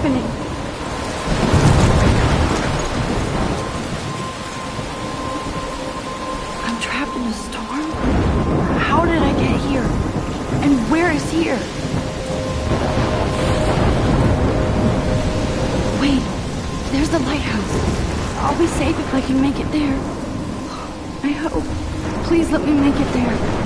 happening? I'm trapped in a storm? How did I get here? And where is here? Wait, there's the lighthouse. I'll be safe if I can make it there. I hope. Please let me make it there.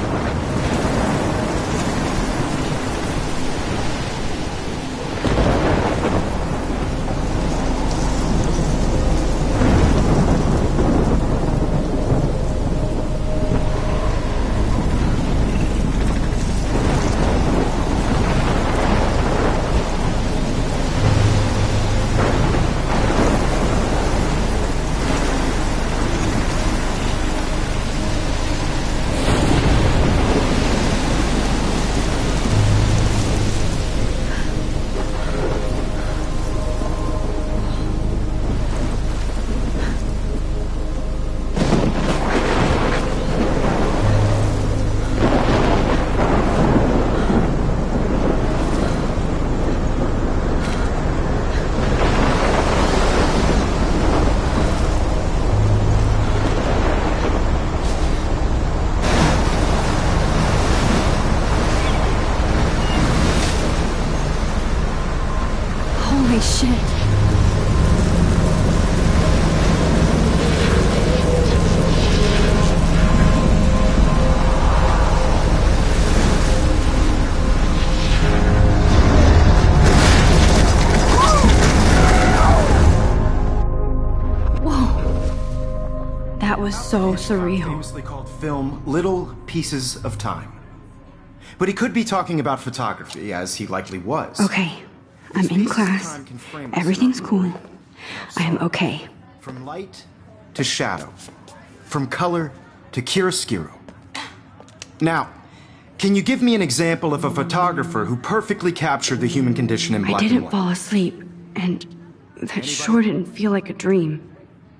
Holy shit. Whoa. That was so surreal. Famously called film Little Pieces of Time. But he could be talking about photography, as he likely was. Okay. I'm in class. Everything's cool. I am okay. From light to shadow. From color to chiaroscuro. Now, can you give me an example of a photographer who perfectly captured the human condition in black and white? I didn't fall asleep, and that sure didn't feel like a dream.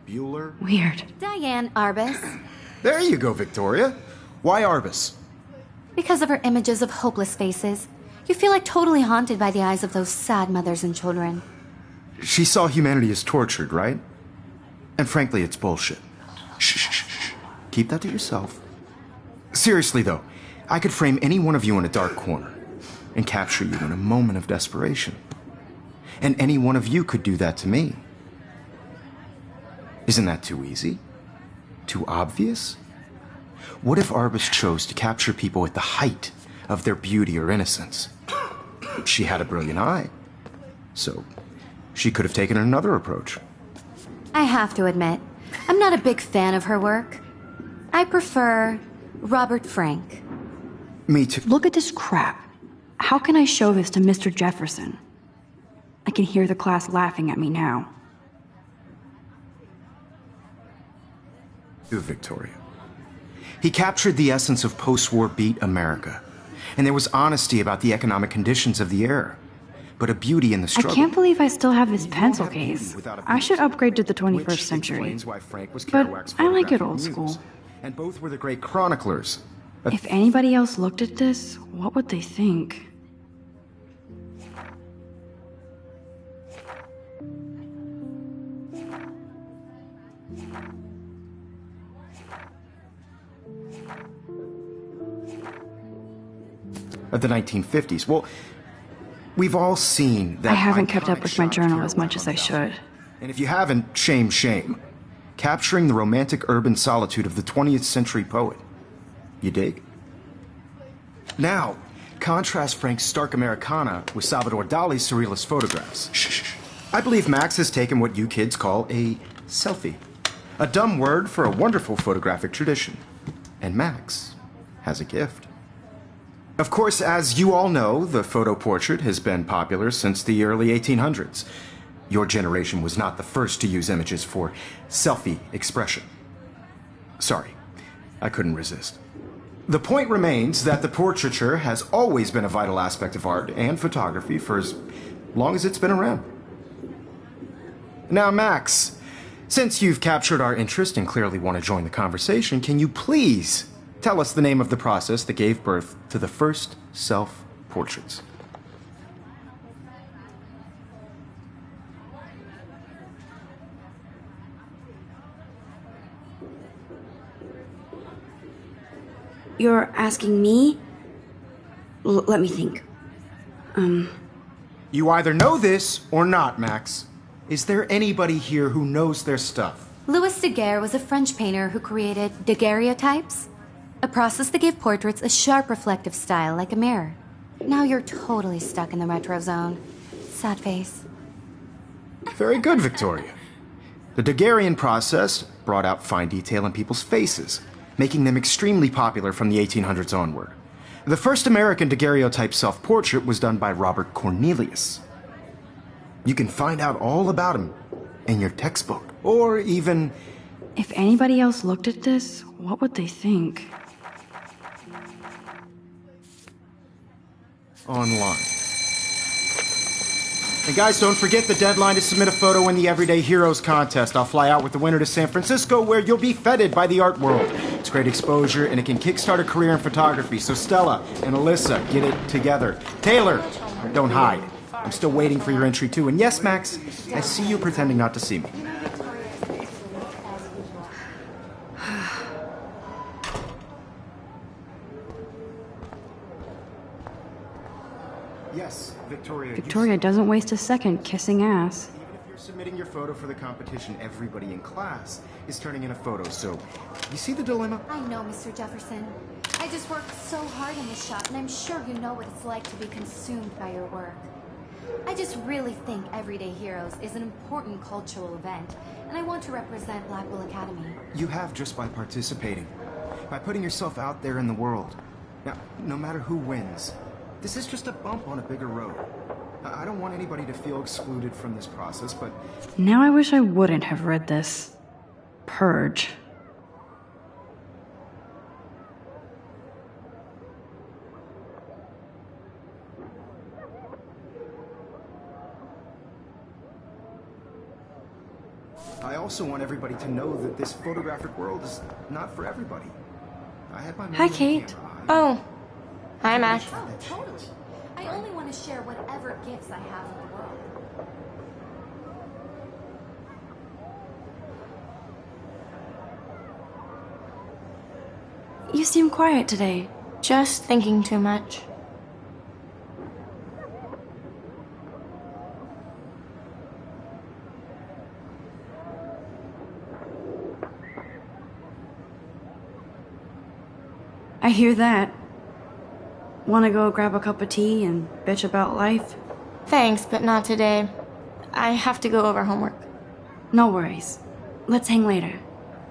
Bueller? Weird. Diane Arbus. There you go, Victoria. Why Arbus? Because of her images of hopeless faces. You feel like totally haunted by the eyes of those sad mothers and children. She saw humanity as tortured, right? And frankly, it's bullshit. Shh, shh, shh, shh. Keep that to yourself. Seriously, though, I could frame any one of you in a dark corner and capture you in a moment of desperation. And any one of you could do that to me. Isn't that too easy? Too obvious? What if Arbus chose to capture people at the height of their beauty or innocence? She had a brilliant eye, so she could have taken another approach. I have to admit, I'm not a big fan of her work. I prefer Robert Frank. Me too. Look at this crap. How can I show this to Mr. Jefferson? I can hear the class laughing at me now. Victoria. He captured the essence of post-war beat America. And there was honesty about the economic conditions of the era, but a beauty in the struggle. I can't believe I still have this pencil case. I should upgrade to the 21st century. But I like it old school. And both were the great chroniclers. If anybody else looked at this, what would they think? Of the 1950s. Well, we've all seen that. I haven't kept up with my journal as much as I should. And if you haven't, shame, shame. Capturing the romantic urban solitude of the 20th century poet. You dig? Now, contrast Frank's stark Americana with Salvador Dali's surrealist photographs. Shh. I believe Max has taken what you kids call a selfie. A dumb word for a wonderful photographic tradition. And Max has a gift. Of course, as you all know, the photo portrait has been popular since the early 1800s. Your generation was not the first to use images for selfie expression. Sorry, I couldn't resist. The point remains that the portraiture has always been a vital aspect of art and photography for as long as it's been around. Now, Max, since you've captured our interest and clearly want to join the conversation, can you please tell us the name of the process that gave birth to the first self-portraits? You're asking me? Let me think. You either know this or not, Max. Is there anybody here who knows their stuff? Louis Daguerre was a French painter who created daguerreotypes, a process that gave portraits a sharp reflective style like a mirror. Now you're totally stuck in the retro zone. Sad face. Very good, Victoria. The Daguerrean process brought out fine detail in people's faces, making them extremely popular from the 1800s onward. The first American daguerreotype self-portrait was done by Robert Cornelius. You can find out all about him in your textbook, or even... If anybody else looked at this, what would they think? online. And guys, don't forget the deadline to submit a photo in the Everyday Heroes contest. I'll fly out with the winner to San Francisco, where you'll be feted by the art world. It's great exposure, and it can kickstart a career in photography. So Stella and Alyssa, get it together. Taylor, don't hide. I'm still waiting for your entry, too. And yes, Max, I see you pretending not to see me. Yes, Victoria. Victoria doesn't waste a second kissing ass. Even if you're submitting your photo for the competition, everybody in class is turning in a photo. So, you see the dilemma? I know, Mr. Jefferson. I just worked so hard in this shop, and I'm sure you know what it's like to be consumed by your work. I just really think Everyday Heroes is an important cultural event, and I want to represent Blackwell Academy. You have just by participating, by putting yourself out there in the world. Now, no matter who wins, this is just a bump on a bigger road. I don't want anybody to feel excluded from this process, but... Now I wish I wouldn't have read this. Purge. I also want everybody to know that this photographic world is not for everybody. I had my Hi, moment on Kate. camera. Oh. Hi, Max. Oh, totally. I only want to share whatever gifts I have with the world. You seem quiet today. Just thinking too much. I hear that. Wanna go grab a cup of tea and bitch about life? Thanks, but not today. I have to go over homework. No worries. Let's hang later.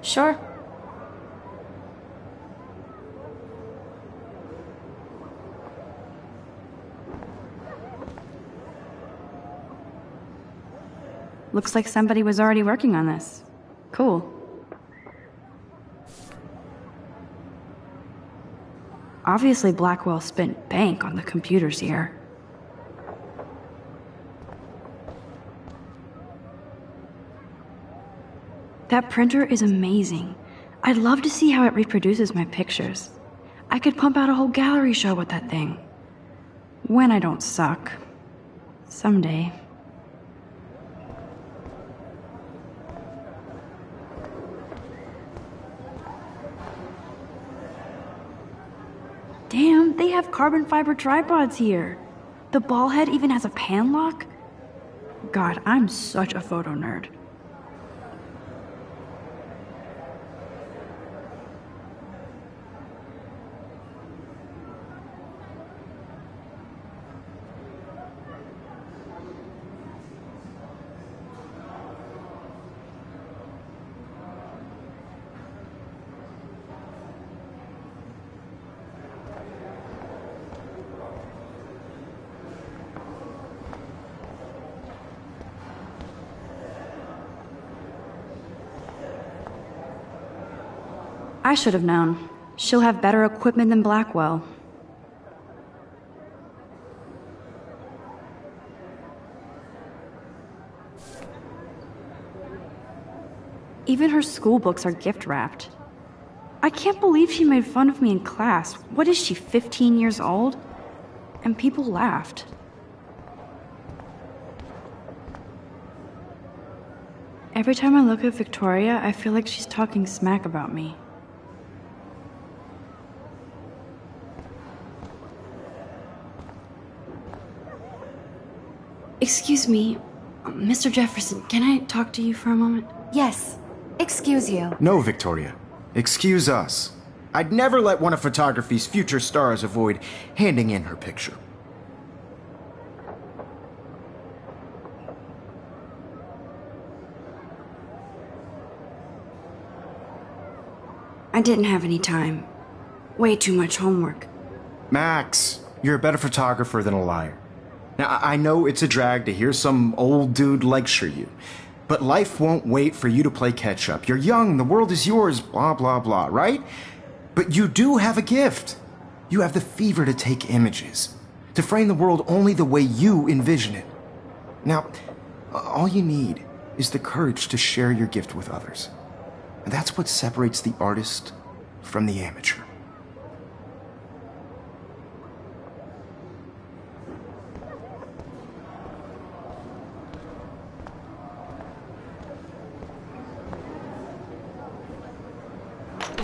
Sure. Looks like somebody was already working on this. Cool. Obviously, Blackwell spent bank on the computers here. That printer is amazing. I'd love to see how it reproduces my pictures. I could pump out a whole gallery show with that thing. When I don't suck. Someday. Damn, they have carbon fiber tripods here. The ball head even has a pan lock. God, I'm such a photo nerd. I should have known. She'll have better equipment than Blackwell. Even her school books are gift wrapped. I can't believe she made fun of me in class. What is she, 15 years old? And people laughed. Every time I look at Victoria, I feel like she's talking smack about me. Excuse me, Mr. Jefferson, can I talk to you for a moment? Yes. Excuse you. No, Victoria. Excuse us. I'd never let one of photography's future stars avoid handing in her picture. I didn't have any time. Way too much homework. Max, you're a better photographer than a liar. Now, I know it's a drag to hear some old dude lecture you, but life won't wait for you to play catch up. You're young, the world is yours, blah, blah, blah, right? But you do have a gift. You have the fever to take images, to frame the world only the way you envision it. Now, all you need is the courage to share your gift with others. And that's what separates the artist from the amateur.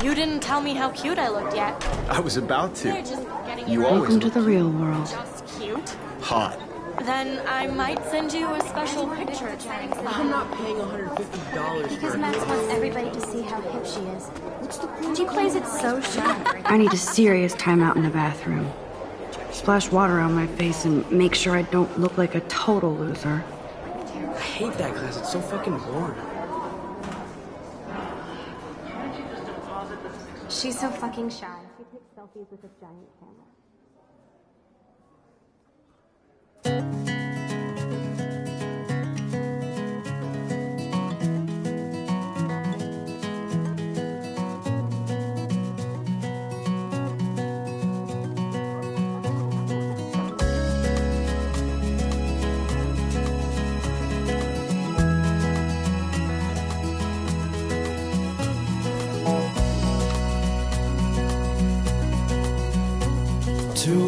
You didn't tell me how cute I looked yet. I was about to. You're just getting You it always Welcome to look the real world. just cute. hot. Then I might send you a special picture. I'm not paying $150 Because for Max wants everybody to see how hip she is. She plays it so shy. I need a serious timeout in the bathroom. Splash water on my face and make sure I don't look like a total loser. I hate that class. It's so fucking boring. She's so fucking shy. She takes selfies with a giant camera.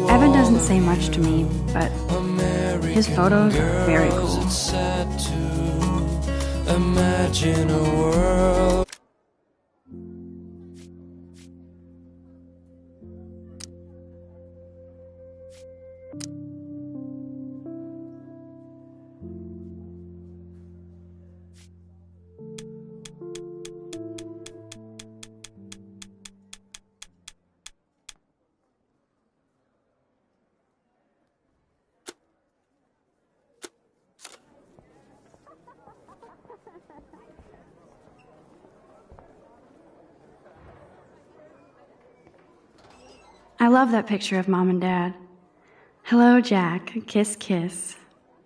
Evan doesn't say much to me, but his photos are very cool. Imagine a world. I love that picture of Mom and Dad. Hello, Jack. Kiss, kiss.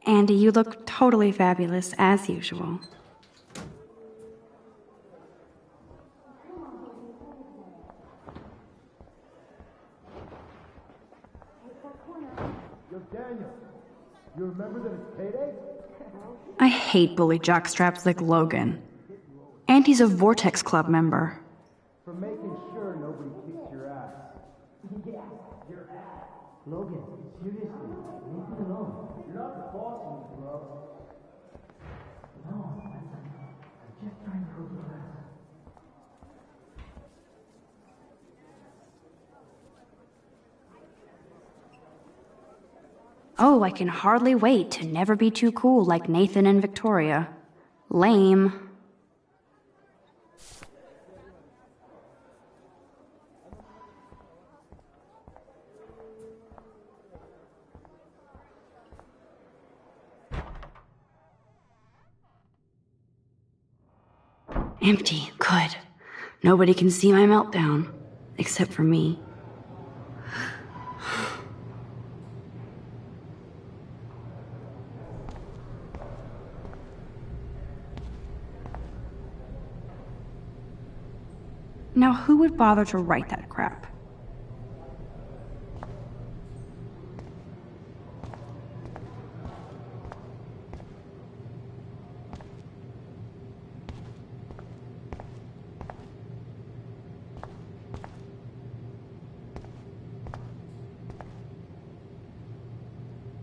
Andy, you look totally fabulous, as usual. Yo, Daniel, you remember that it's payday? I hate bully jockstraps like Logan. And he's a Vortex Club member. For making sure nobody kicks your ass. Yeah, your ass. Logan, seriously, leave me alone. You're not the boss of me, bro. No, I'm just trying to go to class. Oh, I can hardly wait to never be too cool like Nathan and Victoria. Lame. Empty. Good. Nobody can see my meltdown. Except for me. Now, who would bother to write that crap?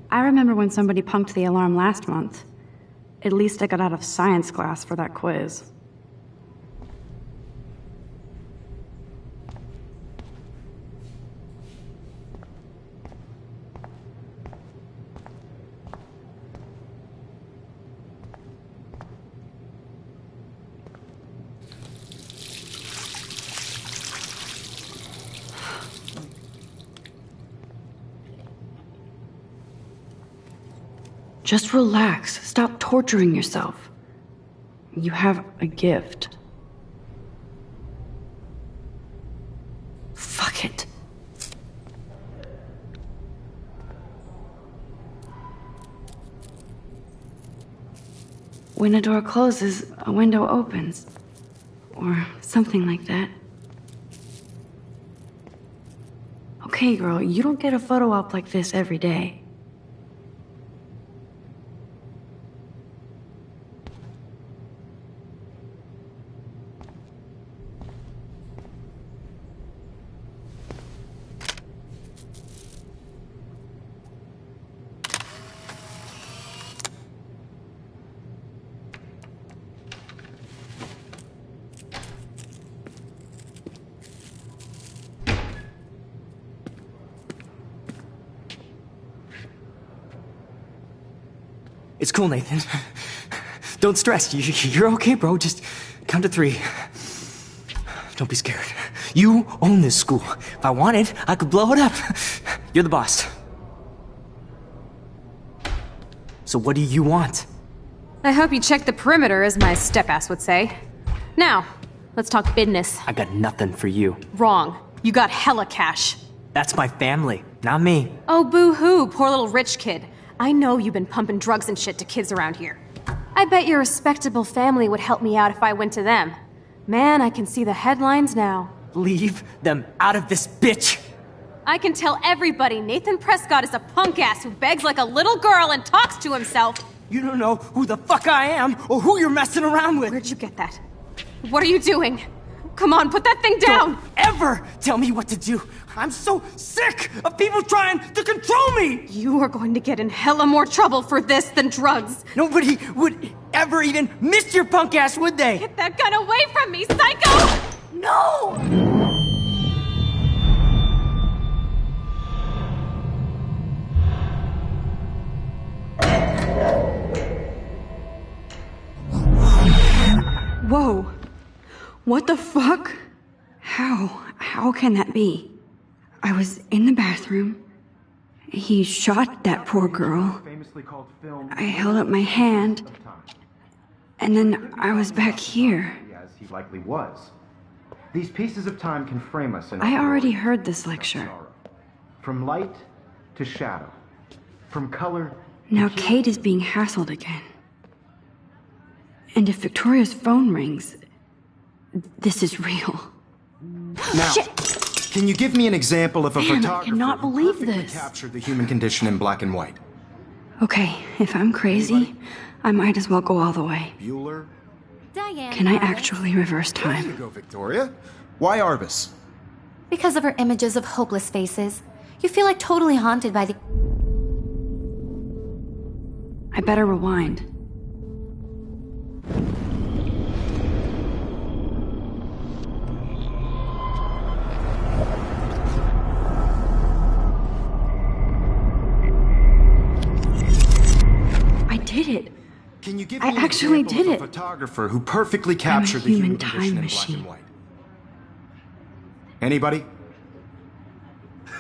I remember when somebody punked the alarm last month. At least I got out of science class for that quiz. Just relax. Stop torturing yourself. You have a gift. Fuck it. When a door closes, a window opens. Or something like that. Okay, girl, you don't get a photo op like this every day. It's cool, Nathan. Don't stress. You're okay, bro. Just count to 3. Don't be scared. You own this school. If I wanted, I could blow it up. You're the boss. So what do you want? I hope you checked the perimeter, as my step-ass would say. Now, let's talk business. I got nothing for you. Wrong. You got hella cash. That's my family, not me. Oh, boo-hoo, poor little rich kid. I know you've been pumping drugs and shit to kids around here. I bet your respectable family would help me out if I went to them. Man, I can see the headlines now. Leave them out of this bitch! I can tell everybody Nathan Prescott is a punk ass who begs like a little girl and talks to himself. You don't know who the fuck I am or who you're messing around with. Where'd you get that? What are you doing? Come on, put that thing down! Don't ever tell me what to do! I'm so sick of people trying to control me! You are going to get in hella more trouble for this than drugs. Nobody would ever even miss your punk ass, would they? Get that gun away from me, psycho! No! Whoa. What the fuck? How can that be? I was in the bathroom. He shot that poor girl. I held up my hand. And then I was back here. As he likely was. These pieces of time can frame us in I already heard this lecture. From light to shadow. From color. Now Kate is being hassled again. And if Victoria's phone rings, this is real. Now, Shit. Can you give me an example of a Man, I photographer cannot who believe perfectly this. captured the human condition in black and white? Okay, if I'm crazy, I might as well go all the way. Bueller? Diane. Can I Arbus. actually reverse There you time? go, Victoria. Why Arbus? Because of her images of hopeless faces. You feel like totally haunted by the... I better rewind. I did it. Can you give I me an actually example did of a it. photographer who perfectly captured the human human time condition in black machine. and white? Anybody?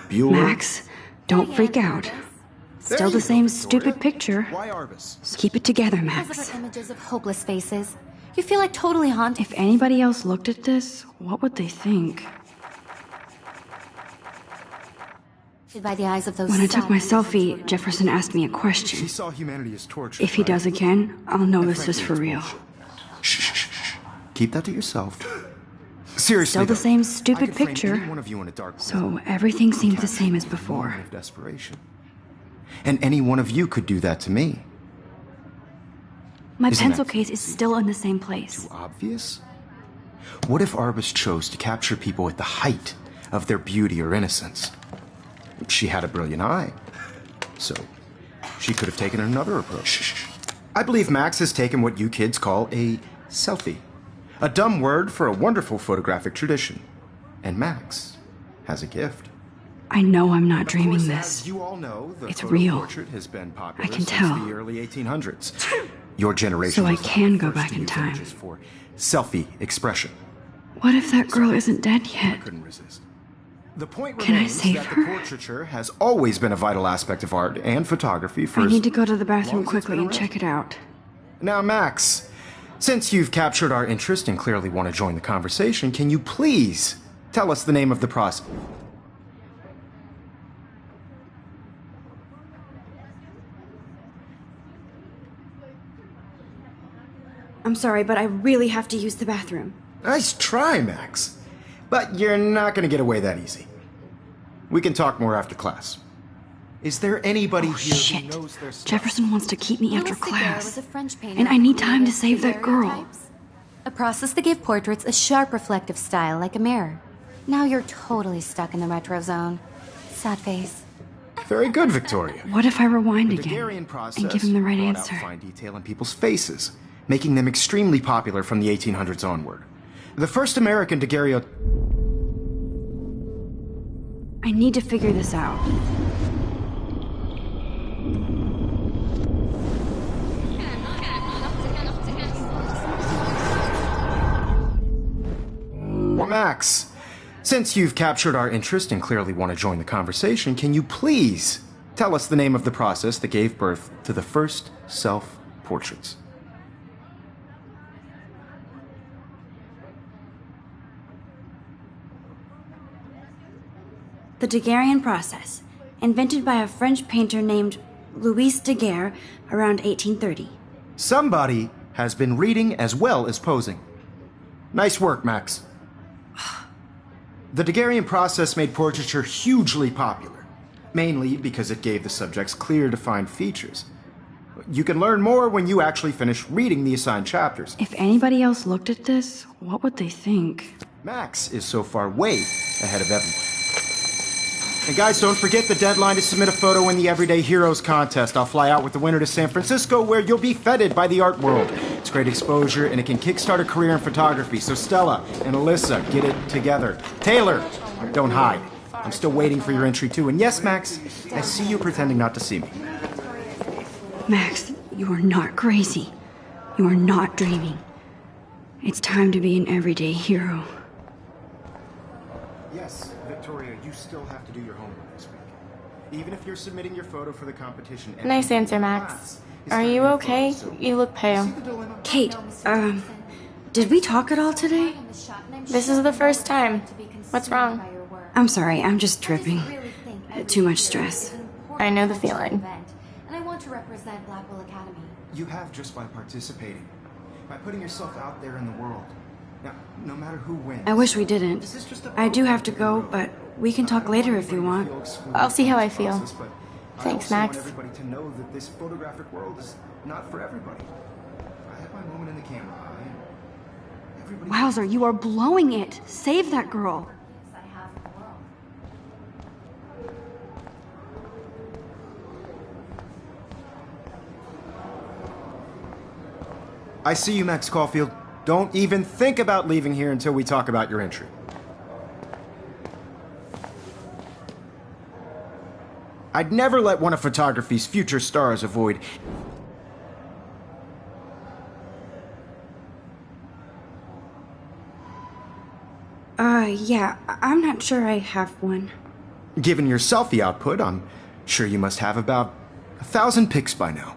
Bueller? Max, don't freak out. There Still you the go, same Victoria. stupid picture. Why Arbus? Just keep it together, Because of Max. her images of hopeless faces. You feel like totally haunted If anybody else looked at this, what would they think? by the eyes of those... When I took my sad selfie, images. Jefferson asked me a question. She saw humanity as torture. If he does again, I'll know this is for real. Shh, shh, shh, shh. Keep that to yourself. Seriously, Still the though, same I stupid could frame picture. any one of you in a dark So everything seems the same as corner before. of desperation. And any one of you could do that to me. My Isn't pencil that case is still in the same place. Too obvious? What if Arbus chose to capture people at the height of their beauty or innocence? She had a brilliant eye. So, she could have taken another approach. I believe Max has taken what you kids call a selfie. A dumb word for a wonderful photographic tradition. And Max has a gift. I know I'm not Of dreaming course, this. as you all know, the It's photo real. portrait has been popular I can since tell. the early 1800s. Your generation So I was the can go first back to in use time. images for selfie expression. What if that girl isn't dead I yet? couldn't resist. The point Can I remains save that her? the portraiture has always been a vital aspect of art and photography for I as need to go to the long bathroom as it's quickly been and around. check it out. Now, Max, since you've captured our interest and clearly want to join the conversation, can you please tell us the name of the process? I'm sorry, but I really have to use the bathroom. Nice try, Max. But you're not going to get away that easy. We can talk more after class. Is there anybody Oh, here shit. who knows their stuff? Jefferson wants to keep me after Louis Daguerre class. was a French painter And I need time to created save that girl. daguerreotypes, a process that gave portraits a sharp reflective style like a mirror. Now you're totally stuck in the retro zone. Sad face. Very good, Victoria. What if I rewind The again Daguerrean process and give him the right brought answer? out fine detail in people's faces, making them extremely popular from the 1800s onward. The first American daguerreotype... I need to figure this out. Max, since you've captured our interest and clearly want to join the conversation, can you please tell us the name of the process that gave birth to the first self-portraits? The Daguerrean process, invented by a French painter named Louis Daguerre around 1830. Somebody has been reading as well as posing. Nice work, Max. The Daguerrean process made portraiture hugely popular, mainly because it gave the subjects clear, defined features. You can learn more when you actually finish reading the assigned chapters. If anybody else looked at this, what would they think? Max is so far way ahead of everyone. And guys, don't forget the deadline to submit a photo in the Everyday Heroes contest. I'll fly out with the winner to San Francisco, where you'll be feted by the art world. It's great exposure, and it can kickstart a career in photography. So Stella and Alyssa, get it together. Taylor, don't hide. I'm still waiting for your entry too. And yes, Max, I see you pretending not to see me. Max, you are not crazy. You are not dreaming. It's time to be an everyday hero. Yes, Victoria, you still have to do your homework this week. Even if you're submitting your photo for the competition. Nice answer, Max. Are you okay? You look pale. Kate, did we talk at all today? This is the first time. What's wrong? I'm sorry, I'm just tripping. Too much stress. I know the feeling. And I want to represent Blackwell Academy. You have just by participating, by putting yourself out there in the world. Now, no matter who wins. I wish we didn't. I do have to go, but we can talk later if you want. I'll see how I feel. Thanks, I also Max. want everybody to know that this photographic world is not for everybody. I had my moment in the camera eye, and everybody... Wowzer, you are blowing it. Save that girl. I see you, Max Caulfield. Don't even think about leaving here until we talk about your entry. I'd never let one of photography's future stars avoid... Yeah, I'm not sure I have one. Given your selfie output, I'm sure you must have about 1,000 pics by now.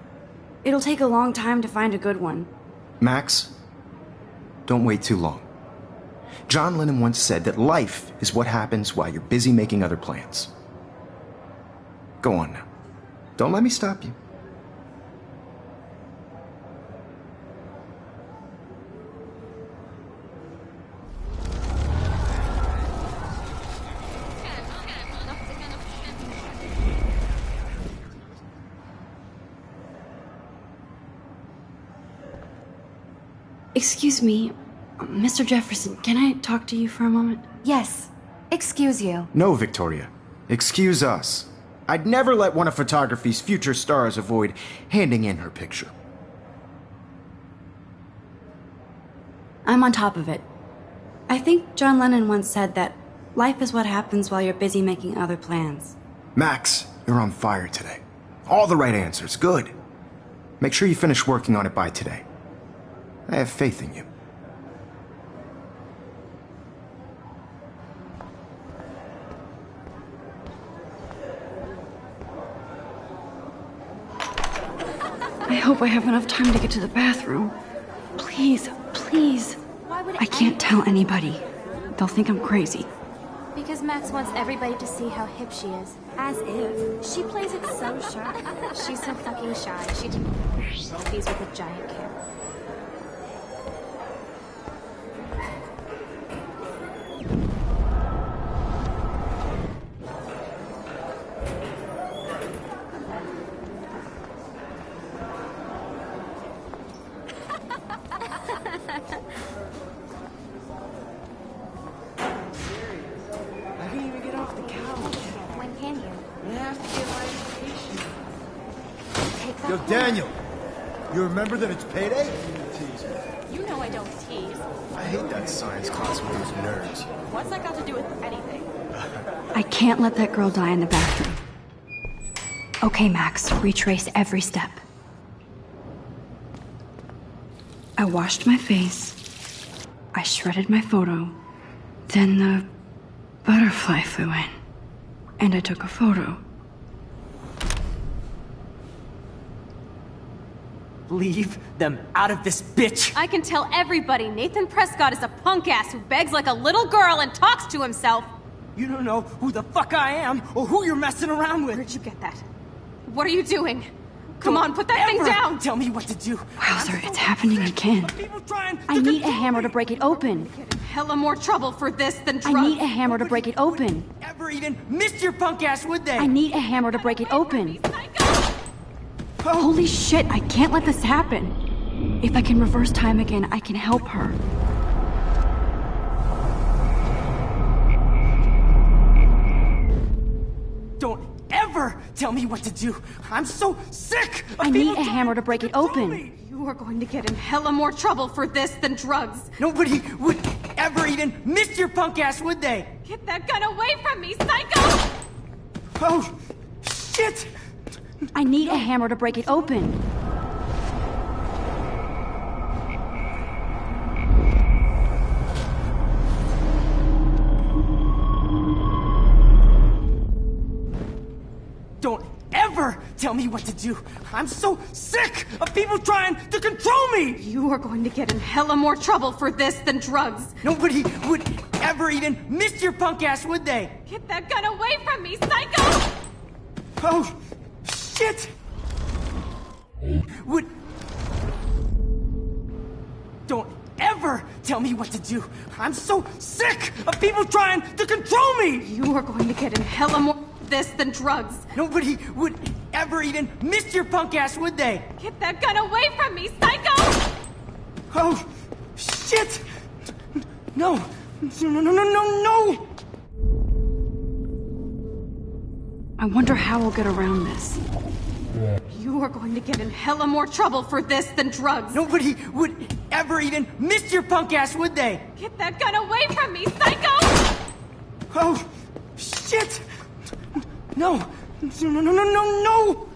It'll take a long time to find a good one. Max, don't wait too long. John Lennon once said that life is what happens while you're busy making other plans. Go on now. Don't let me stop you. Excuse me, Mr. Jefferson, can I talk to you for a moment? Yes. Excuse you. No, Victoria. Excuse us. I'd never let one of photography's future stars avoid handing in her picture. I'm on top of it. I think John Lennon once said that life is what happens while you're busy making other plans. Max, you're on fire today. All the right answers. Good. Make sure you finish working on it by today. I have faith in you. I hope I have enough time to get to the bathroom. Please, please. Why would I can't tell anybody. They'll think I'm crazy. Because Max wants everybody to see how hip she is. As if. She plays it so shy. She's so fucking shy. She takes selfies with a giant camera. Yo, Daniel, you remember that it's payday? You know I don't tease. I hate that science class with those nerds. What's that got to do with anything? I can't let that girl die in the bathroom. Okay, Max, retrace every step. I washed my face. I shredded my photo. Then the butterfly flew in. And I took a photo. Leave them out of this bitch! I can tell everybody Nathan Prescott is a punk ass who begs like a little girl and talks to himself. You don't know who the fuck I am or who you're messing around with. Where'd you get that? What are you doing? Come on, put that thing down! Tell me what to do. Wowzer, it's happening again. I need a hammer to break it open. Get in hella more trouble for this than drugs. I need a hammer to break it open. Ever even missed your punk ass, would they? I need a hammer to break it open. Holy shit, I can't let this happen. If I can reverse time again, I can help her. Don't ever tell me what to do. I'm so sick of I need a hammer to break it open. You are going to get in hella more trouble for this than drugs. Nobody would ever even miss your punk ass, would they? Get that gun away from me, psycho! Oh, shit! I need a hammer to break it open. Don't ever tell me what to do. I'm so sick of people trying to control me! You are going to get in hella more trouble for this than drugs. Nobody would ever even miss your punk ass, would they? Get that gun away from me, psycho! Oh, shit! Would... Don't ever tell me what to do. I'm so sick of people trying to control me! You are going to get in hella more this than drugs. Nobody would ever even miss your punk ass, would they? Get that gun away from me, psycho! Oh, shit! No, no! I wonder how we'll get around this. You are going to get in hella more trouble for this than drugs. Nobody would ever even miss your punk ass, would they? Get that gun away from me, psycho! Oh, shit! No! No!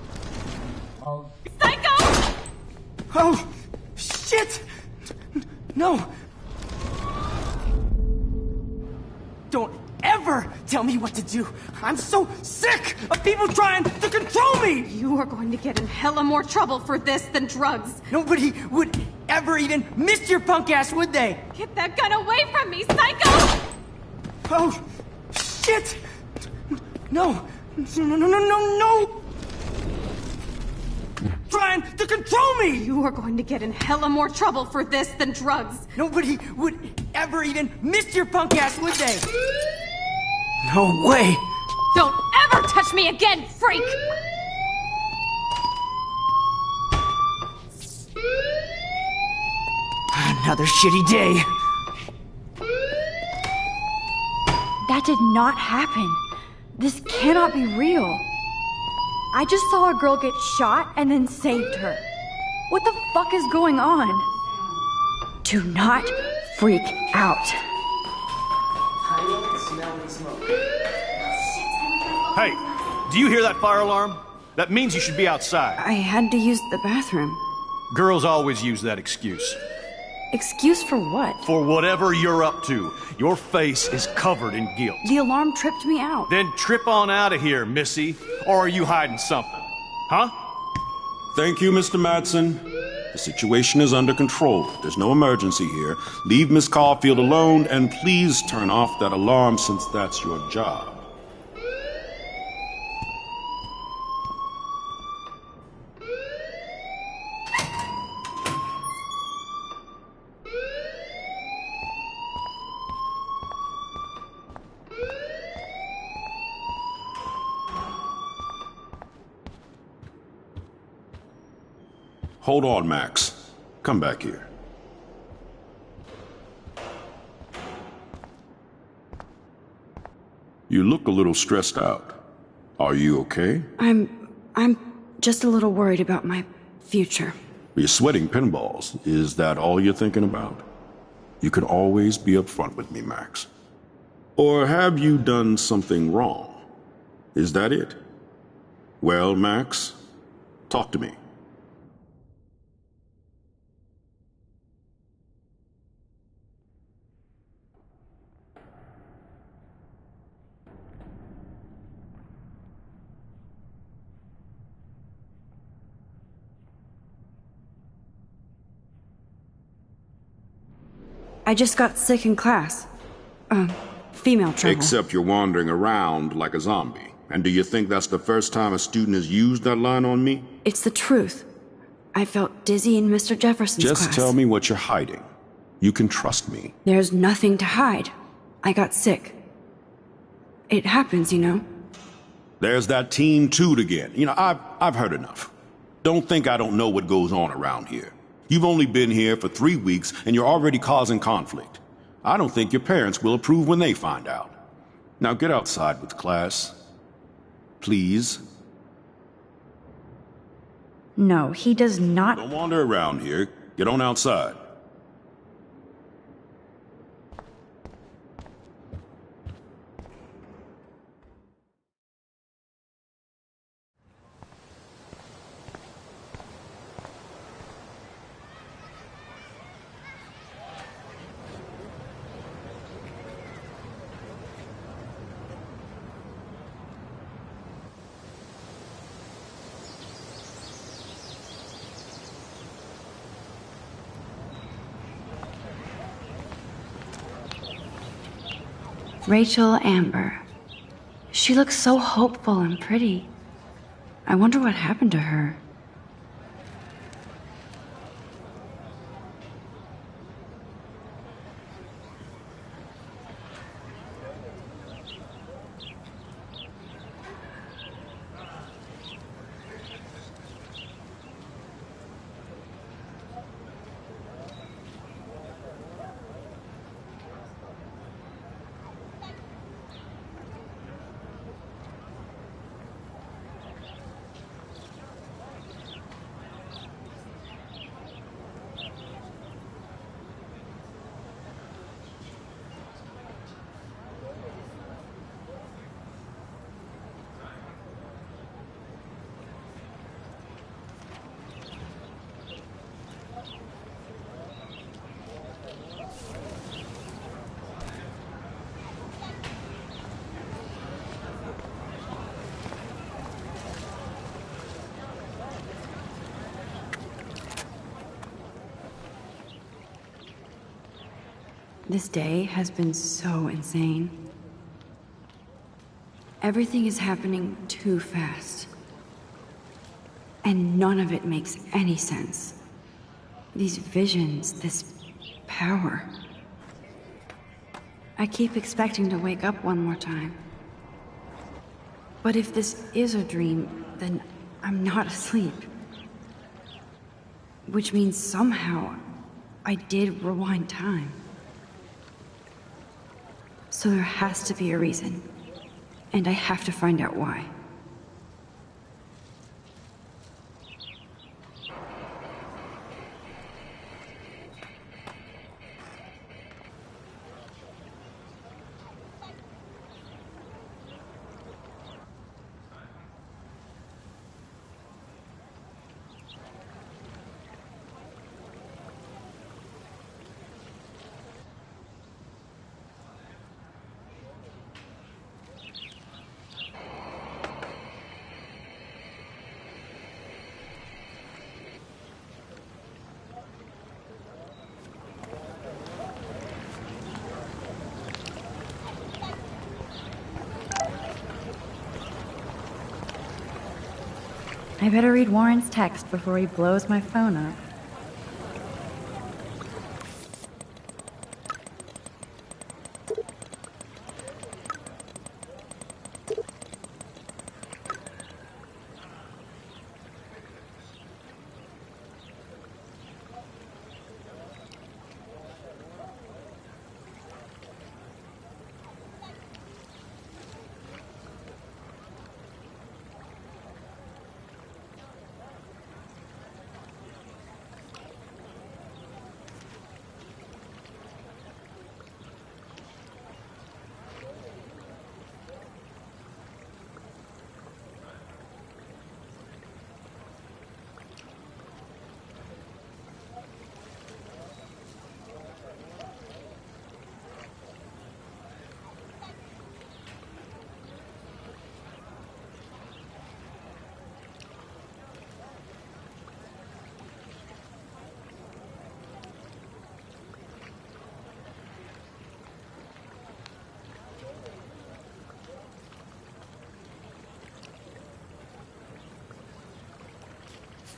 Psycho! Oh, shit! No! Don't ever tell me what to do. I'm so sick of people trying to control me! You are going to get in hella more trouble for this than drugs. Nobody would ever even miss your punk ass, would they? Get that gun away from me, psycho! Oh, shit! No! No! Trying to control me! You are going to get in hella more trouble for this than drugs. Nobody would ever even miss your punk ass, would they? No way! Don't ever touch me again, freak! Another shitty day. That did not happen. This cannot be real. I just saw a girl get shot and then saved her. What the fuck is going on? Do not freak out. Hey, do you hear that fire alarm? That means you should be outside. I had to use the bathroom. Girls always use that excuse. Excuse for what? For whatever you're up to. Your face is covered in guilt. The alarm tripped me out. Then trip on out of here, missy. Or are you hiding something? Huh? Thank you, Mr. Madsen. The situation is under control. There's no emergency here. Leave Miss Caulfield alone, and please turn off that alarm since that's your job. Hold on, Max. Come back here. You look a little stressed out. Are you okay? I'm just a little worried about my future. You're sweating pinballs. Is that all you're thinking about? You can always be upfront with me, Max. Or have you done something wrong? Is that it? Well, Max, talk to me. I just got sick in class. Female trouble. Except you're wandering around like a zombie. And do you think that's the first time a student has used that line on me? It's the truth. I felt dizzy in Mr. Jefferson's class. Just tell me what you're hiding. You can trust me. There's nothing to hide. I got sick. It happens, you know. There's that teen toot again. You know, I've heard enough. Don't think I don't know what goes on around here. You've only been here for 3 weeks, and you're already causing conflict. I don't think your parents will approve when they find out. Now get outside with class. Please. No, he does not. Don't wander around here. Get on outside. Rachel Amber. She looks so hopeful and pretty. I wonder what happened to her. This day has been so insane. Everything is happening too fast. And none of it makes any sense. These visions, this power. I keep expecting to wake up one more time. But if this is a dream, then I'm not asleep. Which means somehow I did rewind time. So there has to be a reason, and I have to find out why. I better read Warren's text before he blows my phone up.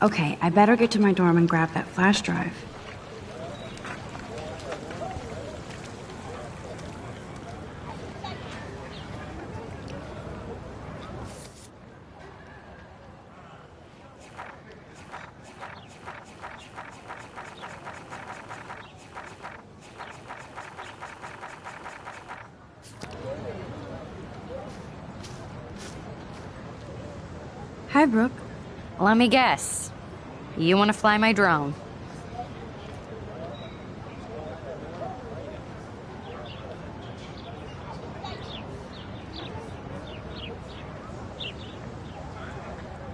Okay, I better get to my dorm and grab that flash drive. Hi, Brooke. Let me guess. You want to fly my drone?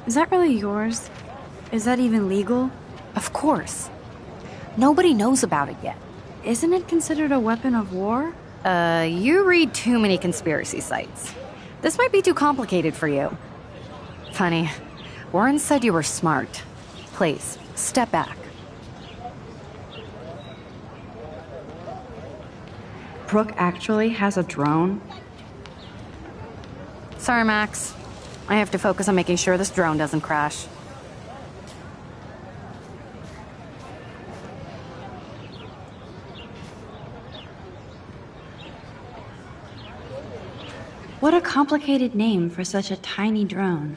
Is that really yours? Is that even legal? Of course. Nobody knows about it yet. Isn't it considered a weapon of war? You read too many conspiracy sites. This might be too complicated for you. Funny. Warren said you were smart. Please, step back. Brooke actually has a drone? Sorry, Max. I have to focus on making sure this drone doesn't crash. What a complicated name for such a tiny drone.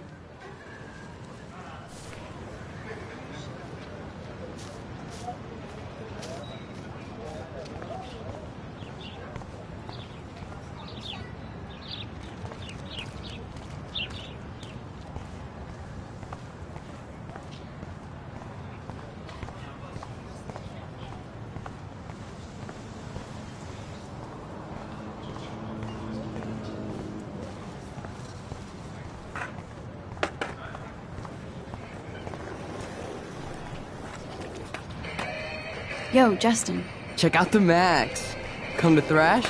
Yo, Justin. Check out the Max. Come to thrash?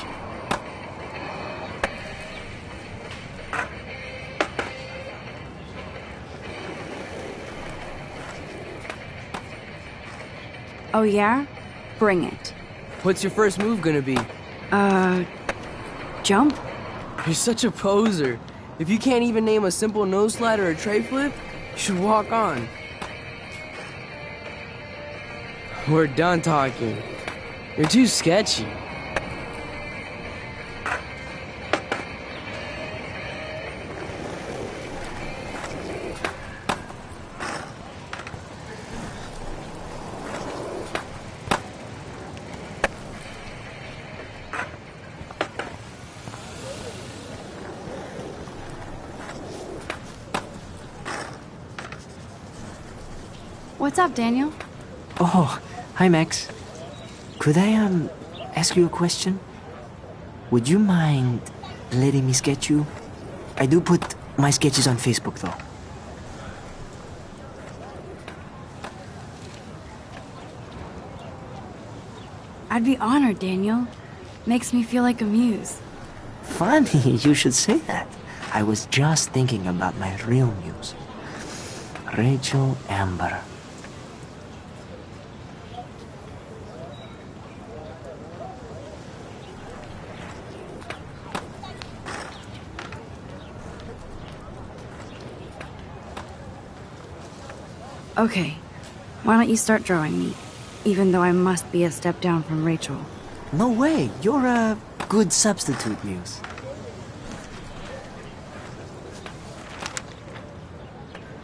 Oh yeah? Bring it. What's your first move gonna be? Jump? You're such a poser. If you can't even name a simple nose slide or a tray flip, you should walk on. We're done talking. You're too sketchy. What's up, Daniel? Oh, hi, Max. Could I, ask you a question? Would you mind letting me sketch you? I do put my sketches on Facebook, though. I'd be honored, Daniel. Makes me feel like a muse. Funny you should say that. I was just thinking about my real muse. Rachel Amber. Okay, why don't you start drawing me? Even though I must be a step down from Rachel. No way, you're a good substitute, Muse.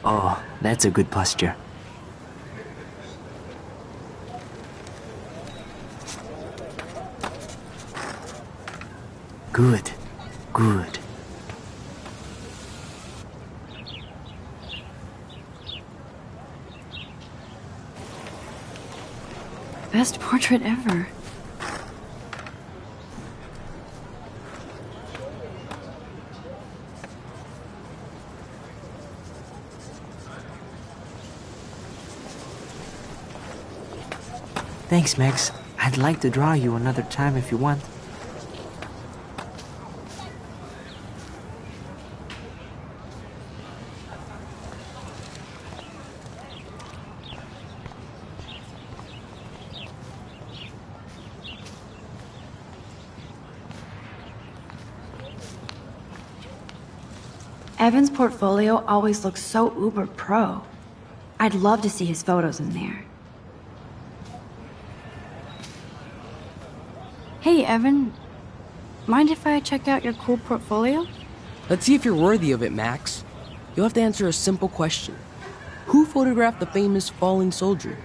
Oh, that's a good posture. Good, good. Best portrait ever. Thanks, Max. I'd like to draw you another time if you want. Evan's portfolio always looks so uber pro. I'd love to see his photos in there. Hey, Evan. Mind if I check out your cool portfolio? Let's see if you're worthy of it, Max. You'll have to answer a simple question. Who photographed the famous falling soldier?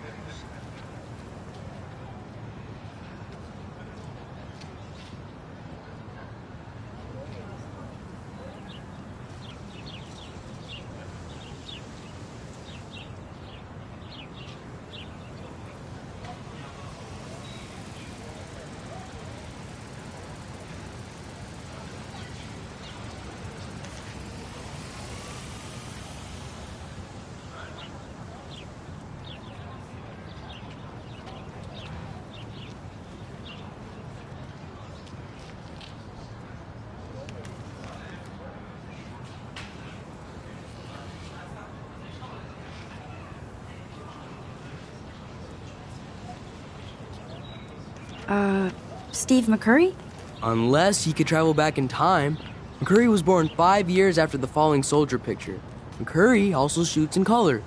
Steve McCurry? Unless he could travel back in time. McCurry was born 5 years after the falling soldier picture. McCurry also shoots in color.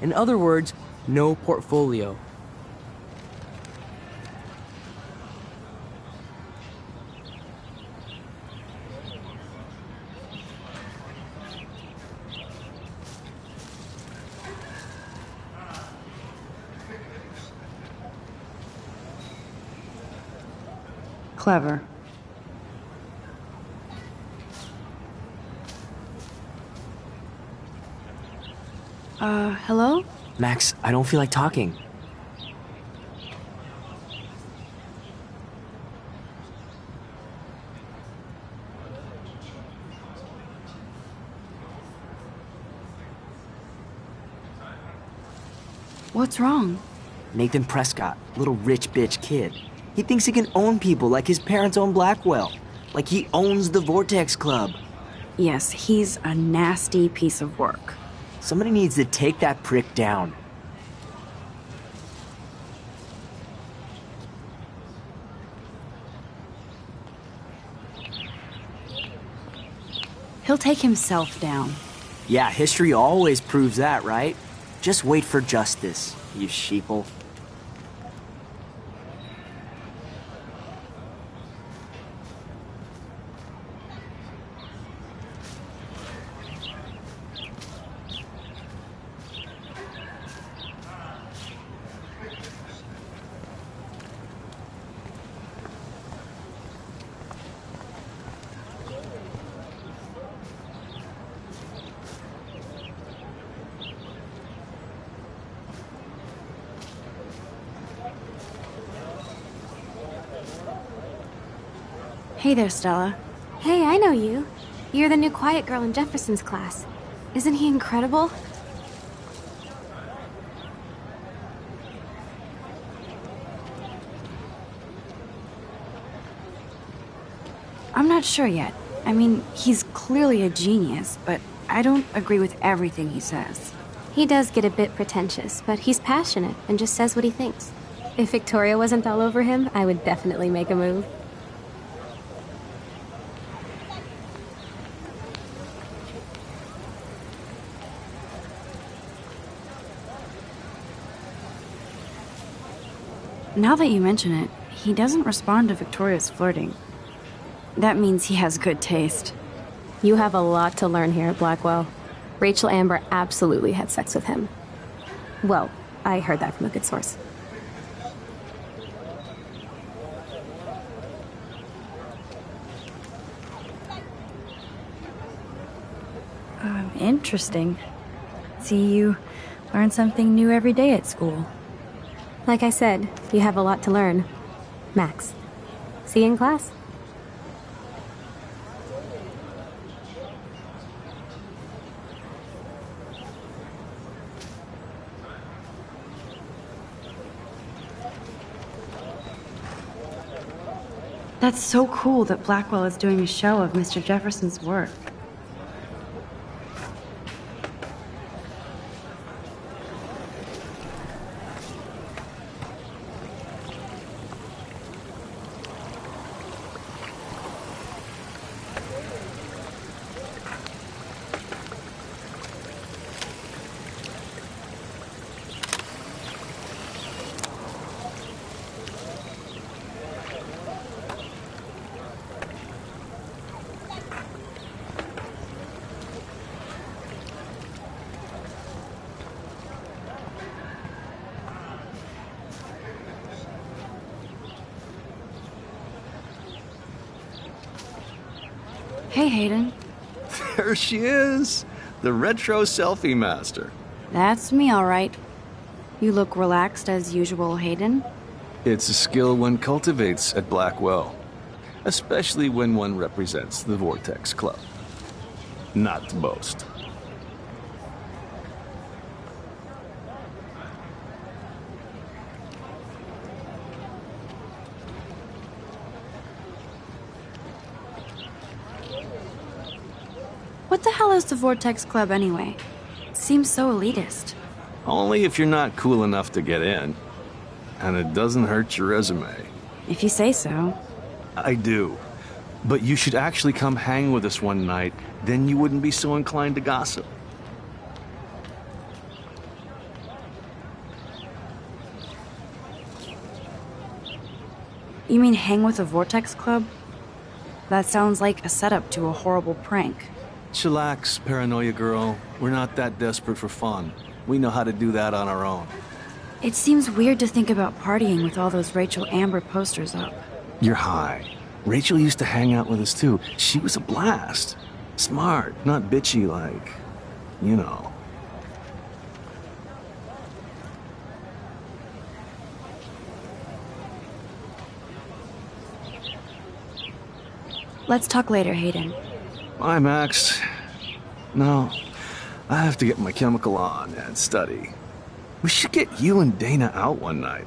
In other words, no portfolio. Clever. Hello? Max, I don't feel like talking. What's wrong? Nathan Prescott, little rich bitch kid. He thinks he can own people like his parents own Blackwell. Like he owns the Vortex Club. Yes, he's a nasty piece of work. Somebody needs to take that prick down. He'll take himself down. Yeah, history always proves that, right? Just wait for justice, you sheeple. Hey there, Stella. Hey, I know you. You're the new quiet girl in Jefferson's class. Isn't he incredible? I'm not sure yet. I mean, he's clearly a genius, but I don't agree with everything he says. He does get a bit pretentious, but he's passionate and just says what he thinks. If Victoria wasn't all over him, I would definitely make a move. Now that you mention it, he doesn't respond to Victoria's flirting. That means he has good taste. You have a lot to learn here at Blackwell. Rachel Amber absolutely had sex with him. Well, I heard that from a good source. Interesting. See, you learn something new every day at school. Like I said, you have a lot to learn. Max, see you in class. That's so cool that Blackwell is doing a show of Mr. Jefferson's work. Hey, Hayden. There she is, the retro selfie master. That's me, all right. You look relaxed as usual, Hayden. It's a skill one cultivates at Blackwell, especially when one represents the Vortex Club. Not to boast. What the hell is the Vortex Club anyway? It seems so elitist. Only if you're not cool enough to get in. And it doesn't hurt your resume. If you say so. I do. But you should actually come hang with us one night, then you wouldn't be so inclined to gossip. You mean hang with the Vortex Club? That sounds like a setup to a horrible prank. Chillax, paranoia girl. We're not that desperate for fun. We know how to do that on our own. It seems weird to think about partying with all those Rachel Amber posters up. You're high. Rachel used to hang out with us too. She was a blast. Smart, not bitchy like, you know. Let's talk later, Hayden. Bye, Max. No, I have to get my chemical on and study. We should get you and Dana out one night.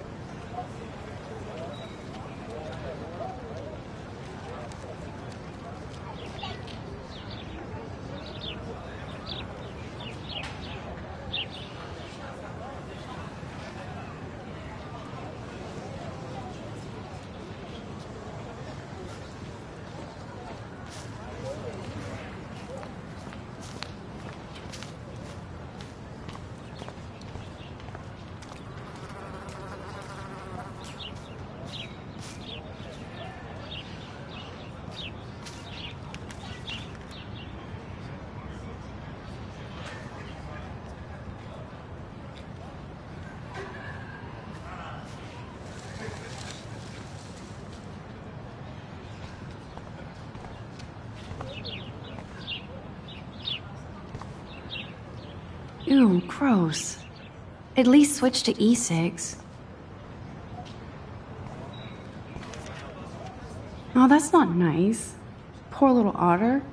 Ew, gross. At least switch to e-cigs. Oh, that's not nice. Poor little otter.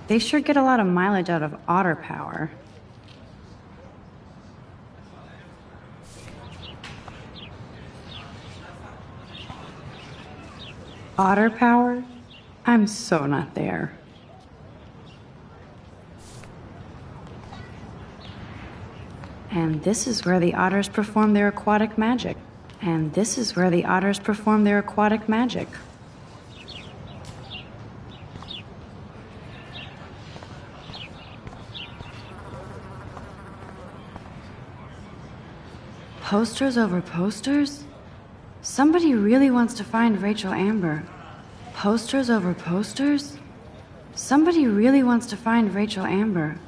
They sure get a lot of mileage out of otter power. Otter power? I'm so not there. And this is where the otters perform their aquatic magic. And this is where the otters perform their aquatic magic. Posters over posters? Somebody really wants to find Rachel Amber. Posters over posters? Somebody really wants to find Rachel Amber.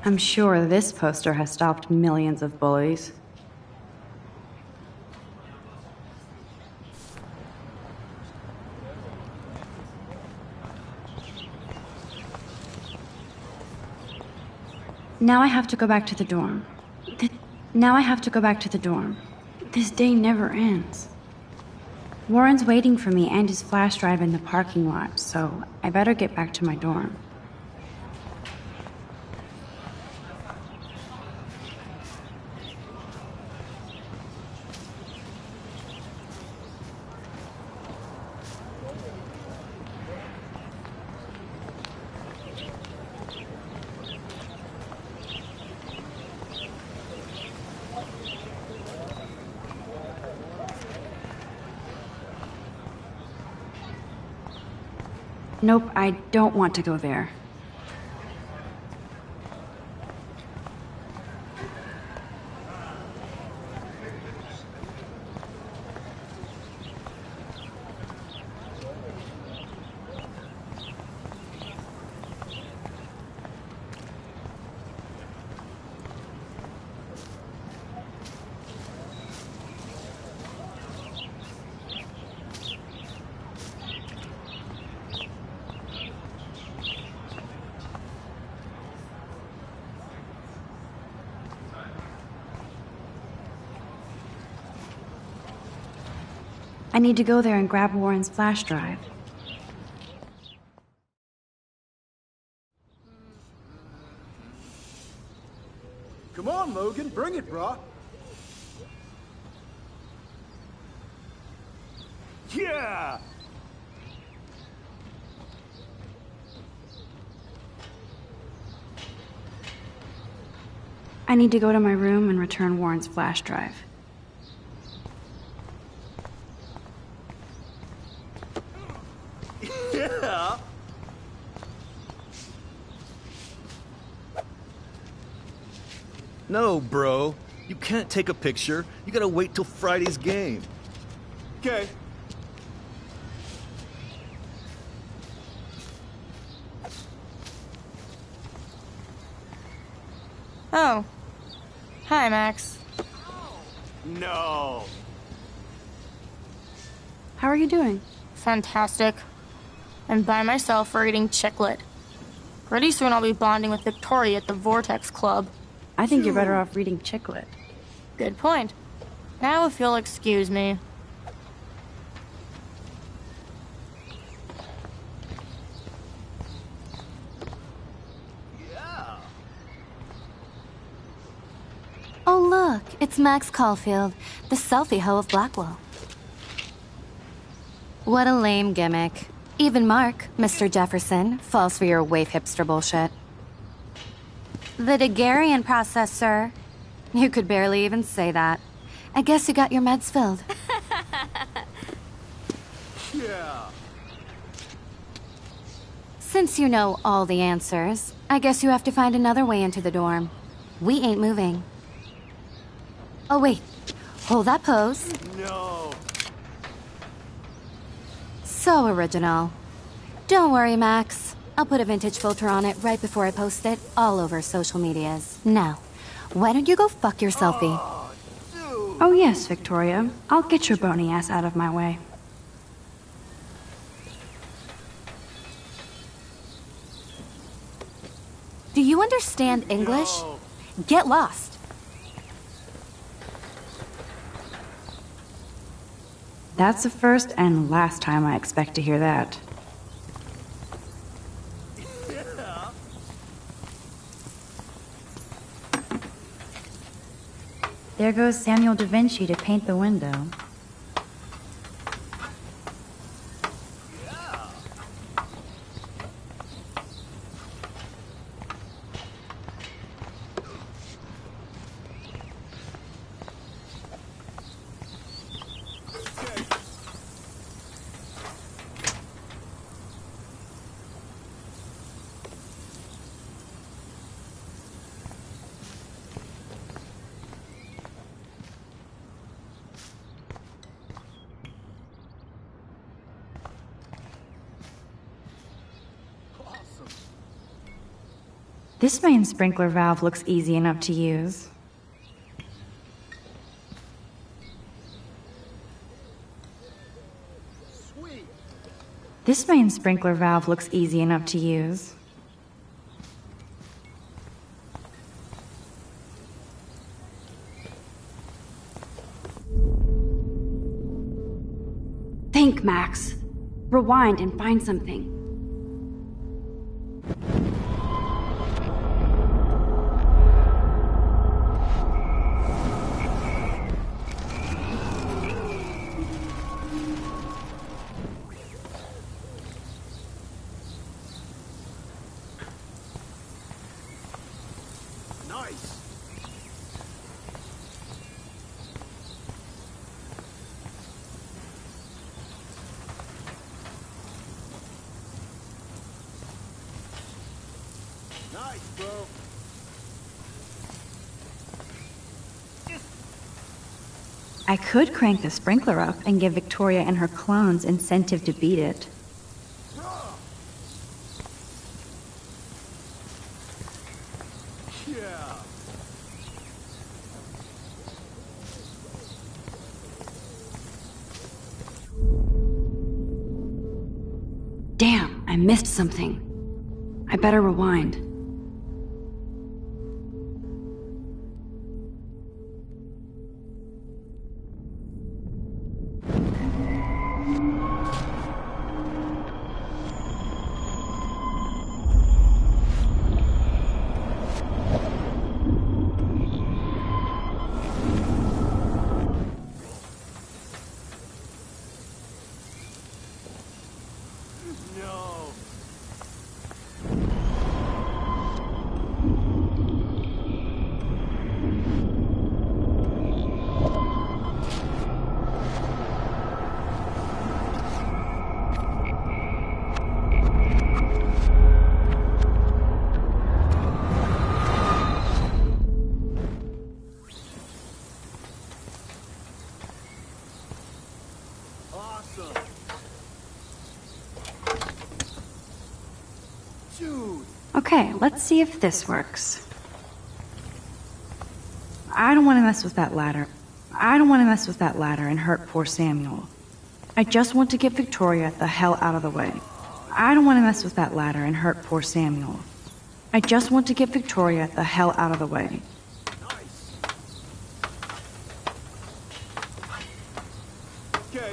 I'm sure this poster has stopped millions of bullies. Now I have to go back to the dorm. This day never ends. Warren's waiting for me and his flash drive in the parking lot, so I better get back to my dorm. Nope, I don't want to go there. I need to go there and grab Warren's flash drive. Come on, Logan, bring it, brah. Yeah! I need to go to my room and return Warren's flash drive. Yeah! No, bro. You can't take a picture. You gotta wait till Friday's game. Okay. Oh. Hi, Max. No. How are you doing? Fantastic. I'm by myself reading Chicklet. Pretty soon I'll be bonding with Victoria at the Vortex Club. I think you're better off reading Chicklet. Good point. Now if you'll excuse me. Oh, look, it's Max Caulfield, the selfie hoe of Blackwell. What a lame gimmick. Even Mark, Mr. Jefferson, falls for your wave hipster bullshit. The Daguerrean process, sir. You could barely even say that. I guess you got your meds filled. Yeah. Since you know all the answers, I guess you have to find another way into the dorm. We ain't moving. Oh, wait. Hold that pose. No. So original. Don't worry, Max. I'll put a vintage filter on it right before I post it all over social medias. Now, why don't you go fuck your selfie? Oh yes, Victoria. I'll get your bony ass out of my way. Do you understand English? Get lost. That's the first and last time I expect to hear that. There goes Samuel da Vinci to paint the window. This main sprinkler valve looks easy enough to use. This main sprinkler valve looks easy enough to use. Think, Max. Rewind and find something. Nice, bro. I could crank the sprinkler up and give Victoria and her clones incentive to beat it. Yeah. Damn, I missed something. I better rewind. No. Awesome. Dude. Okay, let's see if this works. I don't want to mess with that ladder. I don't want to mess with that ladder and hurt poor Samuel. I just want to get Victoria the hell out of the way. I don't want to mess with that ladder and hurt poor Samuel. I just want to get Victoria the hell out of the way. Okay.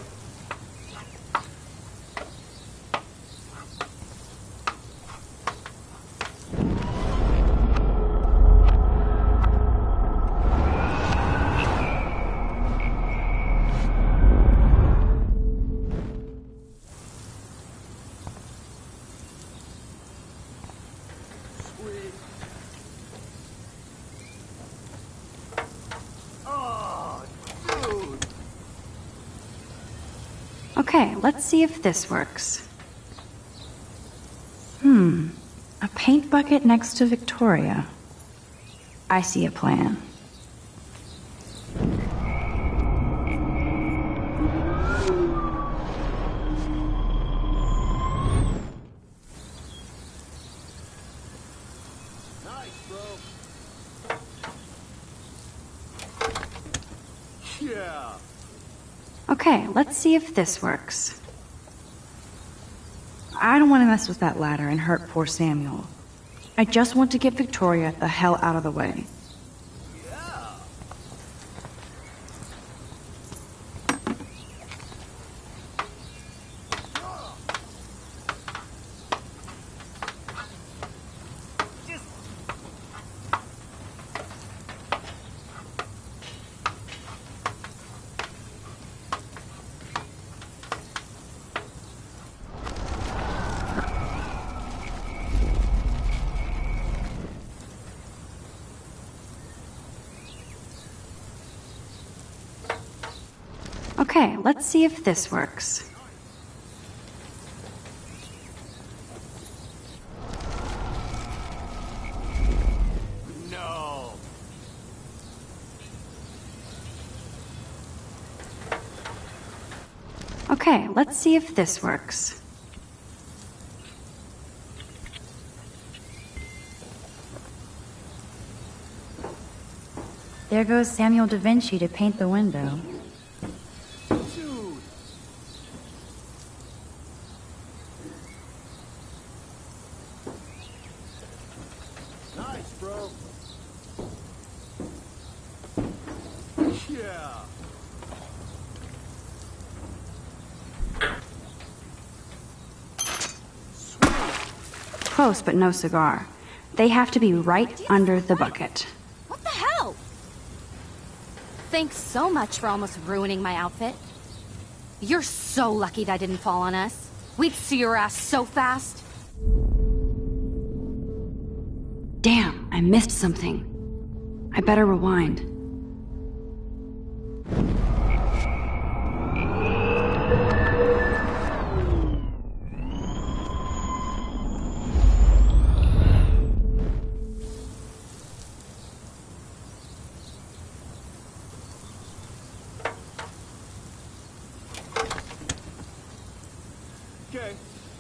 Sweet. Oh, dude. Okay, let's see if this works. A paint bucket next to Victoria. I see a plan. Nice, bro. Yeah. Okay, let's see if this works. I don't want to mess with that ladder and hurt poor Samuel. I just want to get Victoria the hell out of the way. Okay, let's see if this works. No. Okay, let's see if this works. There goes Samuel da Vinci to paint the window. Nice, bro. Yeah. Close, but no cigar. They have to be right under the bucket. What the hell? Thanks so much for almost ruining my outfit. You're so lucky that didn't fall on us. We'd see your ass so fast. Damn, I missed something. I better rewind.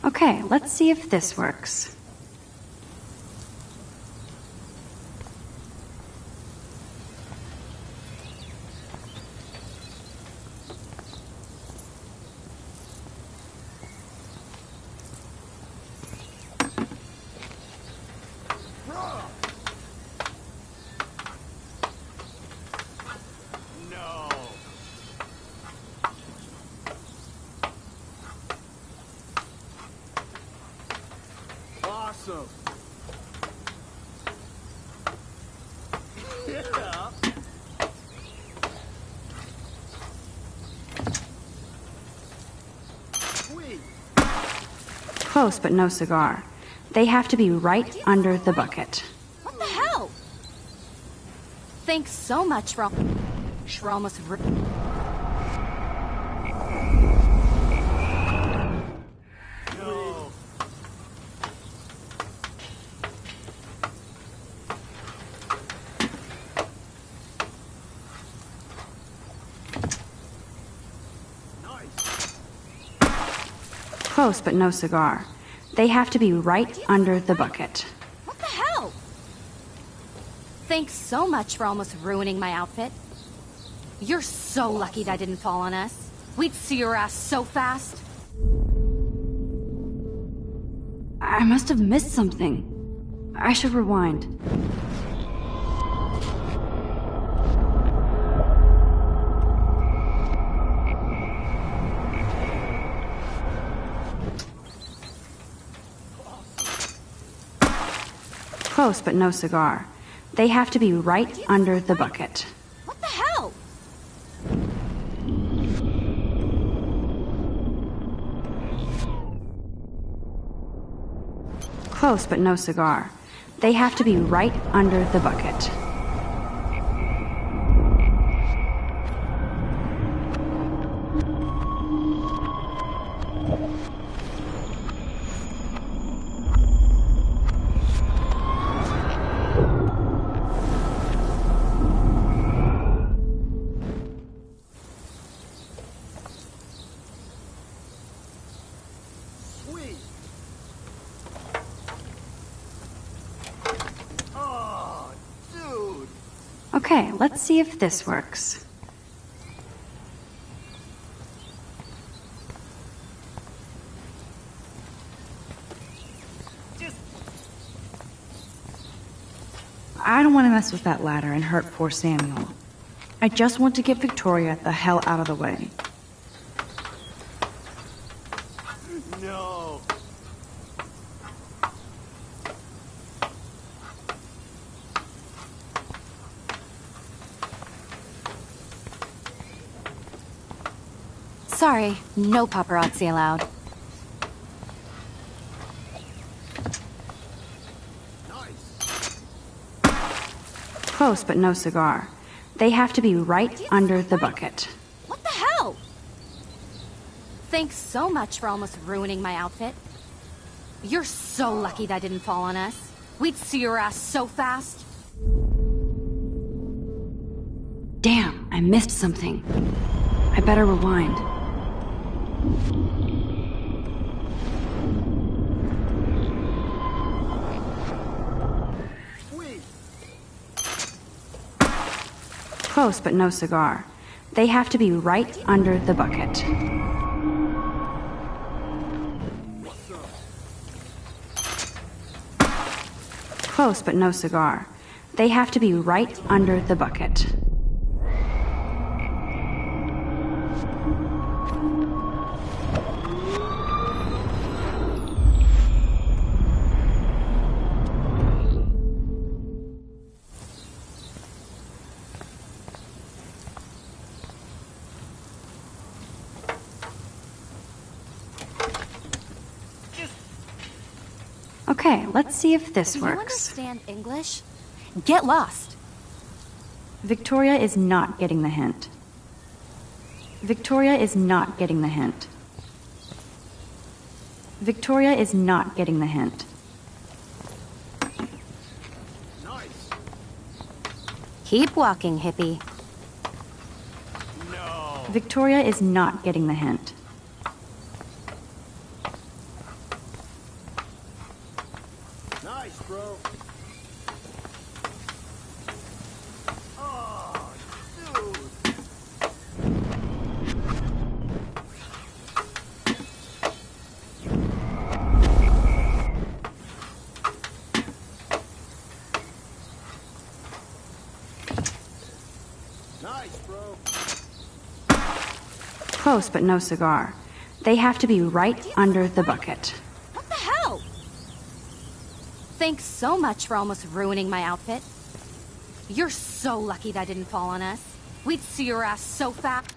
Okay, let's see if this works. Awesome. Yeah. Sweet. Close, but no cigar. They have to be right under the bucket. What the hell? Thanks so much for almost Close, but no cigar. They have to be right under the bucket. What the hell? Thanks so much for almost ruining my outfit. You're so lucky that didn't fall on us. We'd see your ass so fast. I must have missed something. I should rewind. Close, but no cigar. They have to be right under the bucket. What the hell? Close, but no cigar. They have to be right under the bucket. Okay, let's see if this works. I don't want to mess with that ladder and hurt poor Samuel. I just want to get Victoria the hell out of the way. No. Sorry, no paparazzi allowed. Close, but no cigar. They have to be right under the bucket. What the hell? Thanks so much for almost ruining my outfit. You're so lucky that didn't fall on us. We'd see your ass so fast. Damn, I missed something. I better rewind. Close, but no cigar. They have to be right under the bucket. Close, but no cigar. They have to be right under the bucket. Okay, let's see if this works. Do you understand English? Get lost. Victoria is not getting the hint. Victoria is not getting the hint. Victoria is not getting the hint. Nice. Keep walking, hippie. No. Victoria is not getting the hint. Nice, bro. Oh, dude. Nice, bro. Close, but no cigar. They have to be right under the bucket. What the hell? Thanks so much for almost ruining my outfit. You're so lucky that didn't fall on us. We'd see your ass so fast.